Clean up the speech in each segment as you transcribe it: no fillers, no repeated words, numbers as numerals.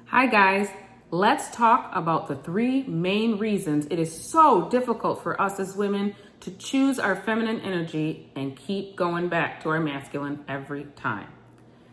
Hi guys, let's talk about the 3 main reasons it is so difficult for us as women to choose our feminine energy and keep going back to our masculine every time.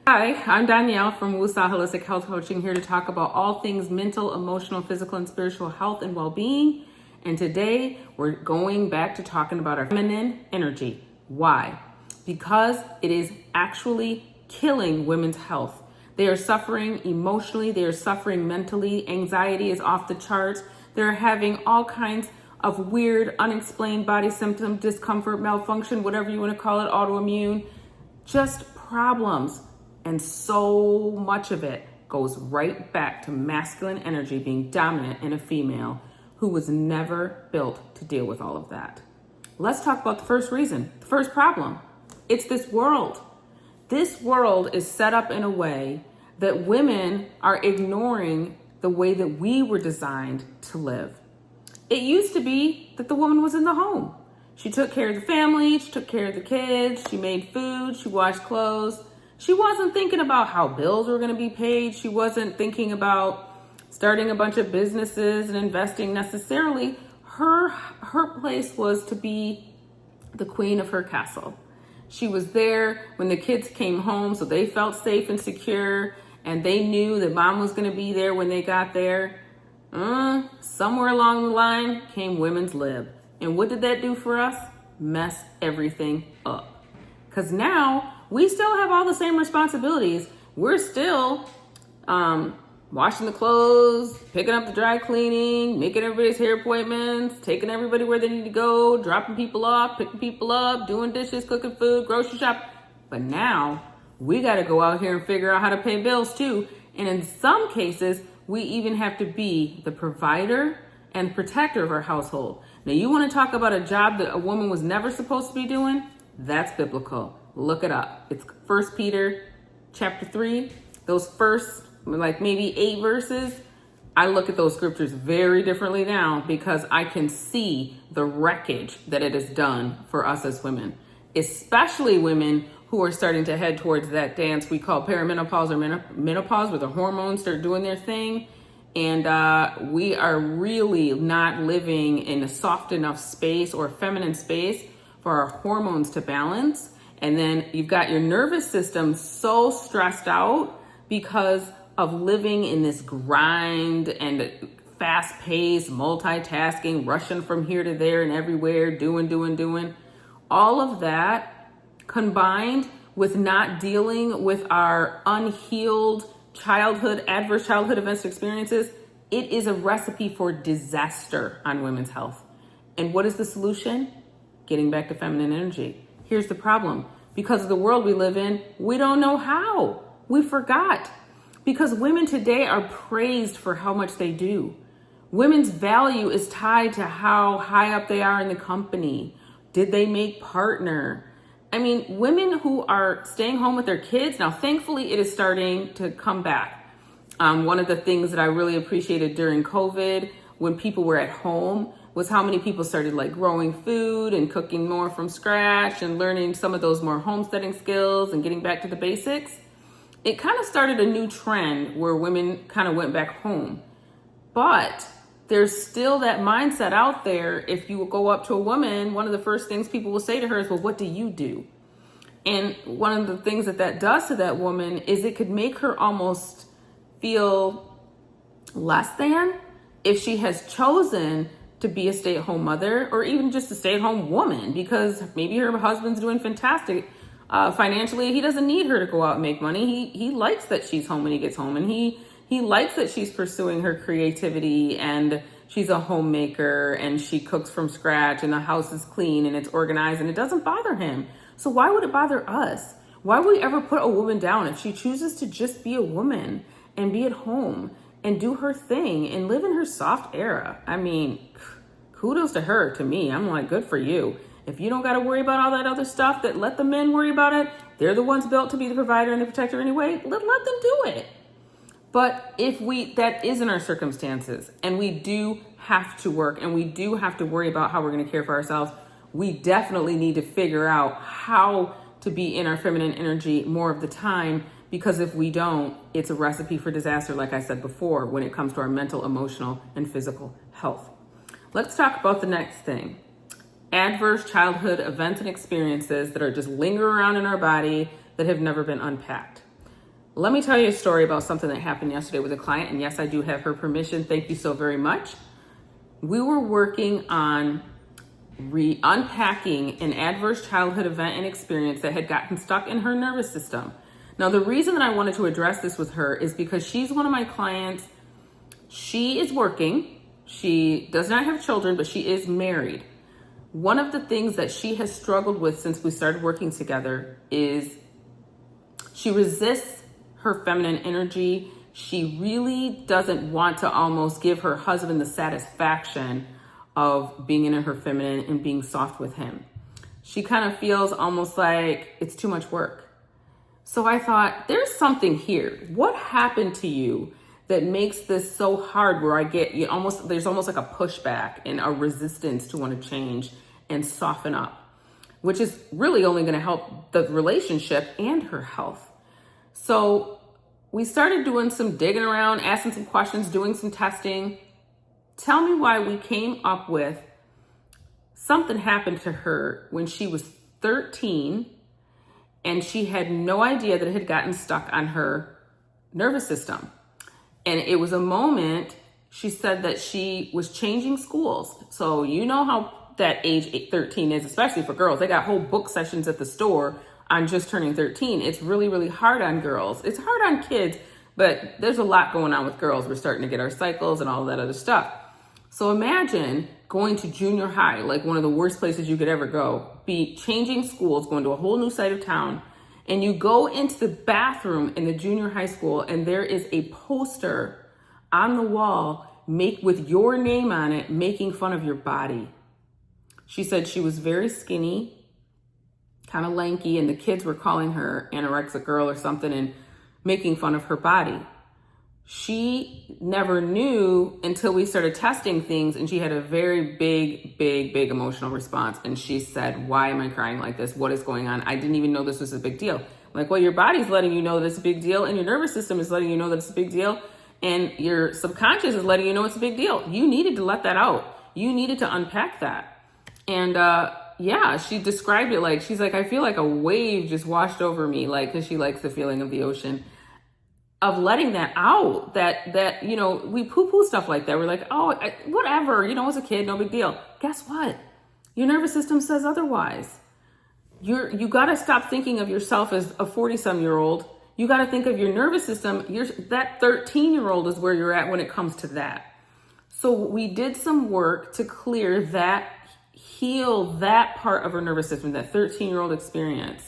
Hi, I'm Donaylle from Woosah Holistic Health Coaching, here to talk about all things mental, emotional, physical, and spiritual health and well-being. And today we're going back to talking about our feminine energy. Why? Because it is actually killing women's health. They are suffering emotionally, they are suffering mentally, anxiety is off the charts, they're having all kinds of weird, unexplained body symptoms, discomfort, malfunction, whatever you want to call it, autoimmune, just problems. And so much of it goes right back to masculine energy being dominant in a female who was never built to deal with all of that. Let's talk about the first reason, the first problem. It's this world. This world is set up in a way that women are ignoring the way that we were designed to live. It used to be that the woman was in the home. She took care of the family, she took care of the kids, she made food, she washed clothes. She wasn't thinking about how bills were going to be paid. She wasn't thinking about starting a bunch of businesses and investing necessarily. Her place was to be the queen of her castle. She was there when the kids came home, so they felt safe and secure, and they knew that mom was going to be there when they got there. Somewhere along the line came women's lib. And what did that do for us? Mess everything up. Because now we still have all the same responsibilities. We're still washing the clothes, picking up the dry cleaning, making everybody's hair appointments, taking everybody where they need to go, dropping people off, picking people up, doing dishes, cooking food, grocery shop. But now we got to go out here and figure out how to pay bills too. And in some cases, we even have to be the provider and protector of our household. Now, you want to talk about a job that a woman was never supposed to be doing? That's biblical. Look it up. It's 1 Peter chapter 3. Those first maybe 8 verses, I look at those scriptures very differently now because I can see the wreckage that it has done for us as women, especially women who are starting to head towards that dance we call perimenopause or menopause, where the hormones start doing their thing. And we are really not living in a soft enough space or feminine space for our hormones to balance. And then you've got your nervous system so stressed out because of living in this grind and fast-paced multitasking, rushing from here to there and everywhere, doing. All of that combined with not dealing with our unhealed adverse childhood events and experiences, it is a recipe for disaster on women's health. And what is the solution? Getting back to feminine energy. Here's the problem. Because of the world we live in, we don't know how. We forgot. Because women today are praised for how much they do. Women's value is tied to how high up they are in the company. Did they make partner? I mean, women who are staying home with their kids, now thankfully it is starting to come back. One of the things that I really appreciated during COVID when people were at home was how many people started growing food and cooking more from scratch and learning some of those more homesteading skills and getting back to the basics. It kind of started a new trend where women kind of went back home. But there's still that mindset out there. If you go up to a woman, one of the first things people will say to her is, well, what do you do? And one of the things that does to that woman is it could make her almost feel less than if she has chosen to be a stay-at-home mother or even just a stay-at-home woman, because maybe her husband's doing fantastic financially. He doesn't need her to go out and make money. He likes that she's home when he gets home, and he likes that she's pursuing her creativity and she's a homemaker and she cooks from scratch and the house is clean and it's organized and it doesn't bother him. So why would it bother us? Why would we ever put a woman down if she chooses to just be a woman and be at home and do her thing and live in her soft era? I mean, kudos to her. To me, I'm like, good for you. If you don't got to worry about all that other stuff, that let the men worry about it. They're the ones built to be the provider and the protector anyway. Let them do it. But if that isn't our circumstances, and we do have to work and we do have to worry about how we're going to care for ourselves, we definitely need to figure out how to be in our feminine energy more of the time, because if we don't, it's a recipe for disaster, like I said before, when it comes to our mental, emotional, and physical health. Let's talk about the next thing. Adverse childhood events and experiences that are just lingering around in our body that have never been unpacked. Let me tell you a story about something that happened yesterday with a client. And yes, I do have her permission. Thank you so very much. We were working on unpacking an adverse childhood event and experience that had gotten stuck in her nervous system. Now, the reason that I wanted to address this with her is because she's one of my clients. She is working. She does not have children, but she is married. One of the things that she has struggled with since we started working together is she resists her feminine energy. She really doesn't want to almost give her husband the satisfaction of being in her feminine and being soft with him. She kind of feels almost like it's too much work. So I thought, there's something here. What happened to you that makes this so hard where there's almost like a pushback and a resistance to want to change and soften up, which is really only going to help the relationship and her health. So we started doing some digging around, asking some questions, doing some testing. Tell me why we came up with something happened to her when she was 13 and she had no idea that it had gotten stuck on her nervous system. And it was a moment, she said that she was changing schools. So you know how that age 13 is, especially for girls. They got whole book sessions at the store on just turning 13. It's really, really hard on girls. It's hard on kids, but there's a lot going on with girls. We're starting to get our cycles and all that other stuff. So imagine going to junior high, like one of the worst places you could ever go, be changing schools, going to a whole new side of town, and you go into the bathroom in the junior high school and there is a poster on the wall with your name on it, making fun of your body. She said she was very skinny, kind of lanky, and the kids were calling her anorexic girl or something and making fun of her body. She never knew until we started testing things, and she had a very big emotional response. And she said, why am I crying like this? What is going on? I didn't even know this was a big deal. I'm like, well, your body's letting you know that it's a big deal, and your nervous system is letting you know that it's a big deal, and your subconscious is letting you know it's a big deal. You needed to let that out. You needed to unpack that. And yeah, she described it like, she's like, I feel like a wave just washed over me, like, because she likes the feeling of the ocean, of letting that out, that you know, we poo-poo stuff like that. We're like, oh, whatever, you know, as a kid, no big deal. Guess what? Your nervous system says otherwise. You got to stop thinking of yourself as a 40-some-year-old. You got to think of your nervous system. That 13-year-old is where you're at when it comes to that. So we did some work to clear that, heal that part of her nervous system, that 13-year-old experience.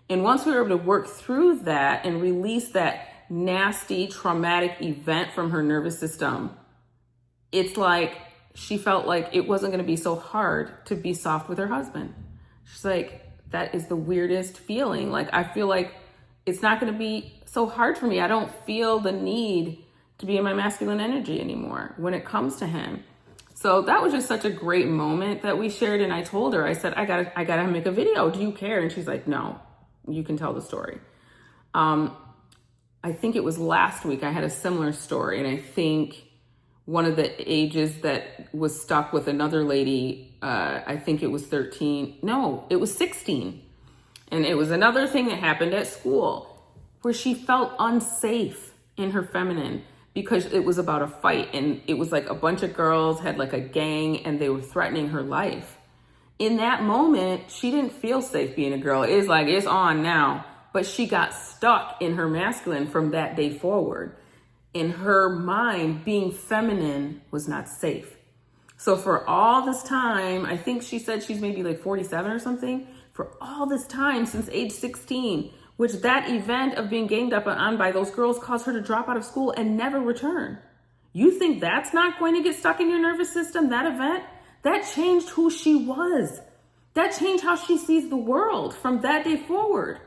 And once we were able to work through that and release that nasty, traumatic event from her nervous system, it's like she felt like it wasn't going to be so hard to be soft with her husband. She's like, that is the weirdest feeling. Like, I feel like it's not going to be so hard for me. I don't feel the need to be in my masculine energy anymore when it comes to him. So that was just such a great moment that we shared. And I told her, I said, I gotta make a video. Do you care? And she's like, no, you can tell the story. I think it was last week I had a similar story. And I think one of the ages that was stuck with another lady, I think it was 13. No, it was 16. And it was another thing that happened at school where she felt unsafe in her feminine, because it was about a fight, and it was like a bunch of girls had like a gang and they were threatening her life. In that moment, she didn't feel safe being a girl. It's like, it's on now, but she got stuck in her masculine from that day forward. In her mind, being feminine was not safe. So for all this time, I think she said she's maybe like 47 or something, for all this time since age 16, which that event of being ganged up on by those girls caused her to drop out of school and never return. You think that's not going to get stuck in your nervous system, that event? That changed who she was. That changed how she sees the world from that day forward.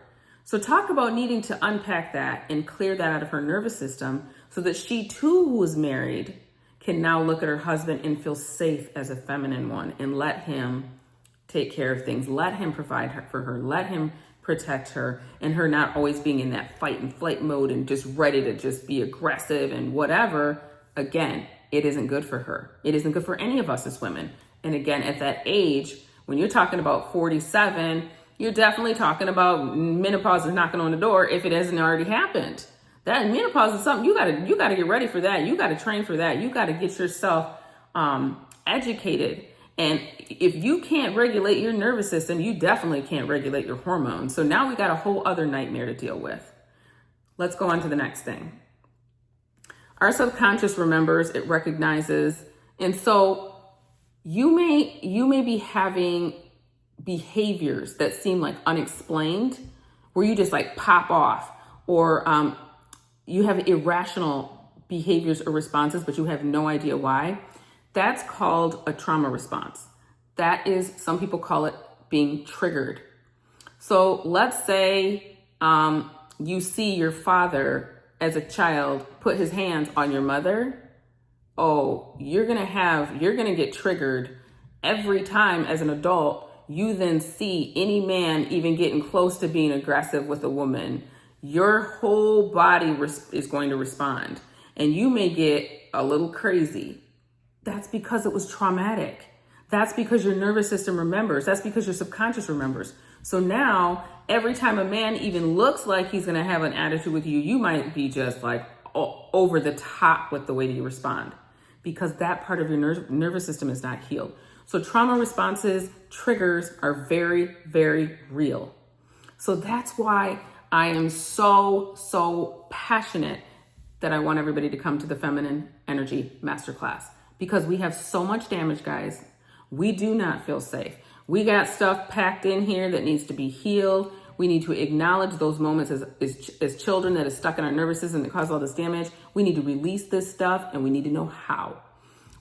So talk about needing to unpack that and clear that out of her nervous system so that she too, who is married, can now look at her husband and feel safe as a feminine one and let him take care of things. Let him provide for her. Let him protect her, and her not always being in that fight and flight mode and just ready to just be aggressive and whatever, again, it isn't good for her. It isn't good for any of us as women. And again, at that age, when you're talking about 47, you're definitely talking about menopause is knocking on the door if it hasn't already happened. That menopause is something you gotta get ready for that. You gotta train for that. You gotta get yourself educated. And if you can't regulate your nervous system, you definitely can't regulate your hormones. So now we got a whole other nightmare to deal with. Let's go on to the next thing. Our subconscious remembers, it recognizes, and so you may be having behaviors that seem like unexplained, where you just like pop off, or you have irrational behaviors or responses, but you have no idea why. That's called a trauma response. That is, some people call it being triggered. So let's say you see your father as a child put his hands on your mother. Oh, you're gonna get triggered every time as an adult you then see any man even getting close to being aggressive with a woman. Your whole body is going to respond, and you may get a little crazy. That's because it was traumatic. That's because your nervous system remembers. That's because your subconscious remembers. So now, every time a man even looks like he's going to have an attitude with you, you might be just like over the top with the way that you respond, because that part of your nervous system is not healed. So trauma responses, triggers are very, very real. So that's why I am so passionate that I want everybody to come to the Feminine Energy Masterclass, because we have so much damage, guys. We do not feel safe. We got stuff packed in here that needs to be healed. We need to acknowledge those moments as children that is stuck in our nervous system that caused all this damage. We need to release this stuff, and we need to know how.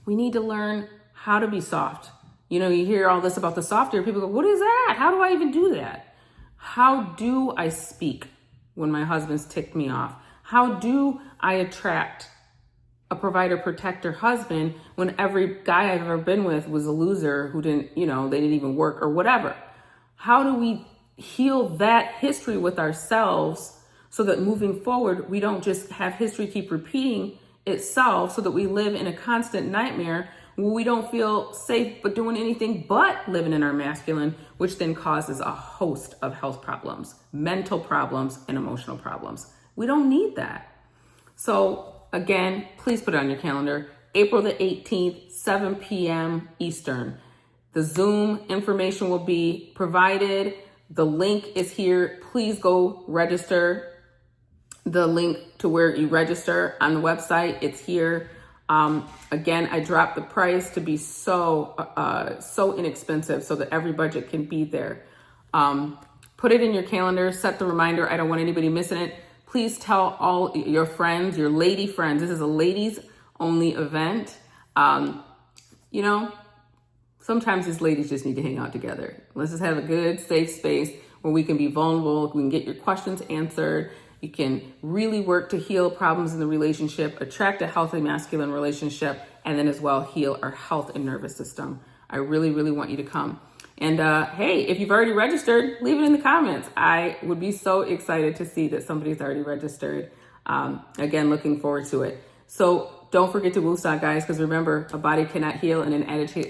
We need to learn how to be soft. You know, you hear all this about the soft ear. People go, what is that? How do I even do that? How do I speak when my husband's ticked me off? How do I attract a provider, protector husband when every guy I've ever been with was a loser who didn't, they didn't even work or whatever? How do we heal that history with ourselves so that moving forward, we don't just have history keep repeating itself, so that we live in a constant nightmare where we don't feel safe but doing anything but living in our masculine, which then causes a host of health problems, mental problems, and emotional problems. We don't need that. So again, please put it on your calendar, April the 18th, 7 p.m. Eastern. The Zoom information will be provided. The link is here. Please go register. The link to where you register on the website, it's here. Again, I dropped the price to be so inexpensive so that every budget can be there. Put it in your calendar, set the reminder. I don't want anybody missing it. Please tell all your friends, your lady friends. This is a ladies only event. Sometimes these ladies just need to hang out together. Let's just have a good, safe space where we can be vulnerable. We can get your questions answered. You can really work to heal problems in the relationship, attract a healthy masculine relationship, and then as well heal our health and nervous system. I really, really want you to come. And hey, if you've already registered, leave it in the comments. I would be so excited to see that somebody's already registered. Again, looking forward to it. So don't forget to woosah, guys, because remember, a body cannot heal in an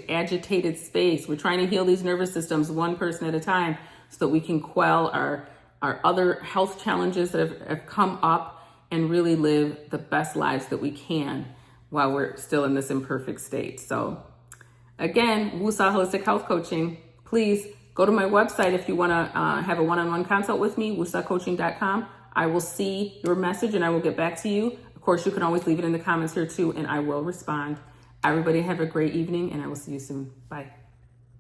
agitated space. We're trying to heal these nervous systems one person at a time so that we can quell our other health challenges that have come up and really live the best lives that we can while we're still in this imperfect state. So again, Woosah Holistic Health Coaching. Please go to my website if you want to have a one-on-one consult with me, woosahcoaching.com. I will see your message and I will get back to you. Of course, you can always leave it in the comments here too, and I will respond. Everybody have a great evening, and I will see you soon. Bye.